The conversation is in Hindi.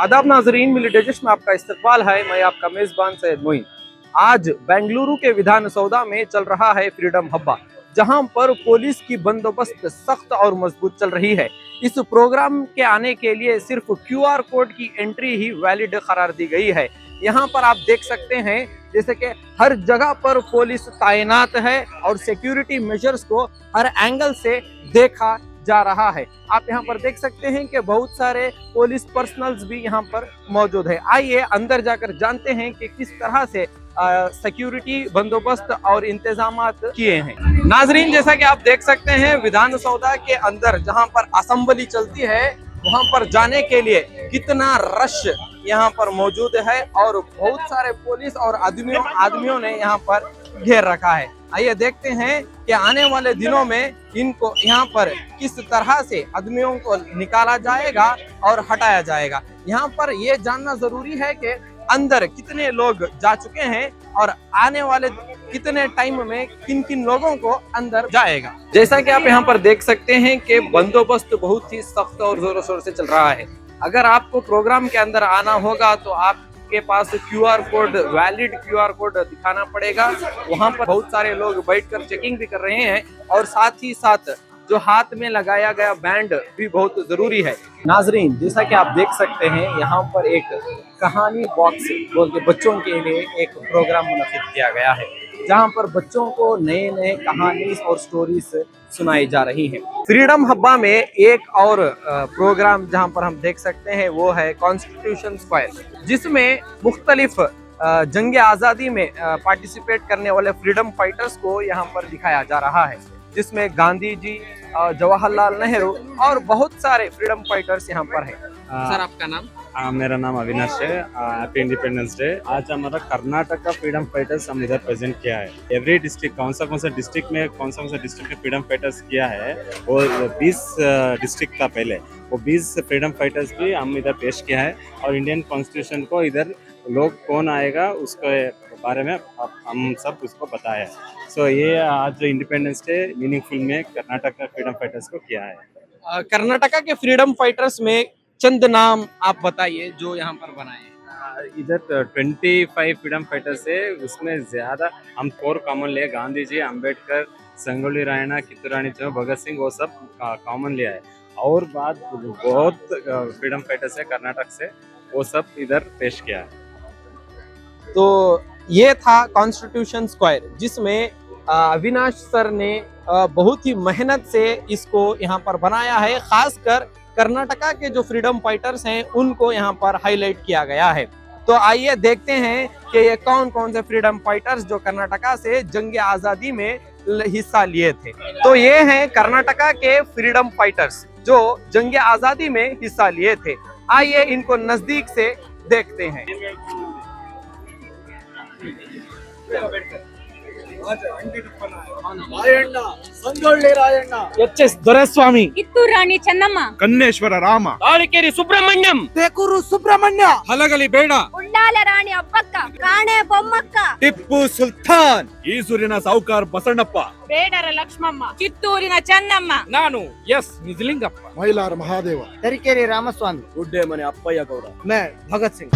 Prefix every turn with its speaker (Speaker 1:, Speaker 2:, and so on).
Speaker 1: आदाब नाजरीन, मिली डिजिट में आपका इस्तकबाल है। मैं आपका मेजबान सैयद मोइन। आज बेंगलुरु के विधान सौदा में चल रहा है फ्रीडम हब्बा, जहां पर पुलिस की बंदोबस्त सख्त और मजबूत चल रही है। इस प्रोग्राम के आने के लिए सिर्फ QR कोड की एंट्री ही वैलिड करार दी गई है। यहाँ पर आप देख सकते हैं जैसे कि हर जगह पर पुलिस तैनात है और सिक्योरिटी मेजर्स को हर एंगल से देखा जा रहा है। आप यहाँ पर देख सकते हैं कि बहुत सारे पुलिस पर्सनल्स भी यहाँ पर मौजूद है। आइए अंदर जाकर जानते हैं कि किस तरह से सिक्योरिटी बंदोबस्त और इंतजामात किए हैं। नाजरीन, जैसा कि आप देख सकते हैं विधान सौदा के अंदर जहां पर असेंबली चलती है वहां पर जाने के लिए कितना रश यहाँ पर मौजूद है और बहुत सारे पुलिस और आदमियों ने यहाँ पर घेर रखा है। आइए देखते हैं कि आने वाले दिनों में इनको यहाँ पर किस तरह से आदमियों को निकाला जाएगा और हटाया जाएगा। यहाँ पर ये जानना जरूरी है कि अंदर कितने लोग जा चुके हैं और आने वाले कितने टाइम में किन किन लोगों को अंदर जाएगा। जैसा कि आप यहाँ पर देख सकते हैं कि बंदोबस्त बहुत ही सख्त और जोरों शोर से चल रहा है। अगर आपको प्रोग्राम के अंदर आना होगा तो आपके पास वैलिड QR कोड दिखाना पड़ेगा। वहाँ पर बहुत सारे लोग बैठकर चेकिंग भी कर रहे हैं और साथ ही साथ जो हाथ में लगाया गया बैंड भी बहुत जरूरी है। नाजरीन, जैसा कि आप देख सकते हैं यहाँ पर एक कहानी बॉक्स बोल के बच्चों के लिए एक प्रोग्राम मुनक्किद किया गया है, जहाँ पर बच्चों को नए नए कहानी और स्टोरीज सुनाई जा रही हैं। फ्रीडम हब्बा में एक और प्रोग्राम जहाँ पर हम देख सकते हैं वो है कॉन्स्टिट्यूशन स्क्वायर, जिसमें मुख्तलिफ जंग आज़ादी में पार्टिसिपेट करने वाले फ्रीडम फाइटर्स को यहाँ पर दिखाया जा रहा है, जिसमें गांधी जी, जवाहरलाल नेहरू और बहुत सारे फ्रीडम फाइटर्स यहाँ पर हैं। सर, आपका नाम?
Speaker 2: मेरा नाम अविनाश है। Happy independence day. आज हमारा कर्नाटक का फ्रीडम फाइटर्स हम इधर प्रेजेंट किया है। एवरी डिस्ट्रिक्ट कौन सा डिस्ट्रिक्ट में फ्रीडम फाइटर्स किया है, और 20 डिस्ट्रिक्ट था पहले, वो 20 फ्रीडम फाइटर्स भी हम इधर पेश किया है। और इंडियन कॉन्स्टिट्यूशन को इधर लोग कौन आएगा उसके बारे में हम सब उसको बताया है। सो ये आज जो इंडिपेंडेंस डे मीनिंगफुल में कर्नाटक का फ्रीडम फाइटर्स को किया है।
Speaker 1: कर्नाटका के फ्रीडम फाइटर्स में चंद नाम आप बताइए जो यहाँ पर बनाए।
Speaker 2: इधर 25 फ्रीडम फाइटर्स है, उसमें ज्यादा हम 4 कॉमन लिए, गांधी जी, अम्बेडकर, संगोली रायण्णा, कित्तूरानी चौहान, भगत सिंह, वो सब कॉमन लिया है। और बाद बहुत फ्रीडम फाइटर्स है कर्नाटक से, वो सब इधर पेश किया है।
Speaker 1: तो ये था कॉन्स्टिट्यूशन स्क्वायर, जिसमें अविनाश सर ने बहुत ही मेहनत से इसको यहाँ पर बनाया है। खासकर कर्नाटका के जो फ्रीडम फाइटर्स हैं उनको यहाँ पर हाईलाइट किया गया है। तो आइए देखते हैं कि ये कौन कौन से फ्रीडम फाइटर्स जो कर्नाटका से जंग आज़ादी में हिस्सा लिए थे। तो ये हैं कर्नाटका के फ्रीडम फाइटर्स जो जंग आज़ादी में हिस्सा लिए थे। आइए इनको नजदीक से देखते हैं।
Speaker 3: संगोಳ್ಳಿ ರಾಯಣ್ಣ,
Speaker 1: HS ದೊರೆಸ್ವಾಮಿ,
Speaker 4: ಕಿತ್ತೂರು ರಾಣಿ ಚೆನ್ನಮ್ಮ,
Speaker 3: ಕನ್ನೇಶ್ವರ ರಾಮ,
Speaker 1: ತಾಳಿಕೇರಿ ಸುಬ್ರಹ್ಮಣ್ಯಂ,
Speaker 3: ಬೇಕೂರು ಸುಬ್ರಹ್ಮಣ್ಯ,
Speaker 1: ಹಲಗಲಿ ಬೇಡ,
Speaker 4: ಉಳ್ಳಾಲ ರಾಣಿ ಅಬ್ಬಕ್ಕ, ಕಾಣೆ ಬೊಮ್ಮಕ್ಕ,
Speaker 3: ಟಿಪ್ಪು ಸುಲ್ತಾನ್, ಈಸೂರಿನ ಸಾವುಕಾರ ಬಸಣ್ಣಪ್ಪ,
Speaker 4: ಬೇಡರ ಲಕ್ಷ್ಮಮ್ಮ, ಕಿತ್ತೂರಿನ ಚೆನ್ನಮ್ಮ,
Speaker 1: ನಾನು ಎಸ್ ನಿಜಲಿಂಗಪ್ಪ,
Speaker 3: ಮೈಲಾರ ಮಹಾದೇವ,
Speaker 5: ತರೀಕೆರೆ ರಾಮಸ್ವಾಮಿ,
Speaker 3: ಗುಡ್ಡೆ ಮನೆ ಅಪ್ಪಯ್ಯ ಗೌಡ,
Speaker 5: मैं भगत सिंह।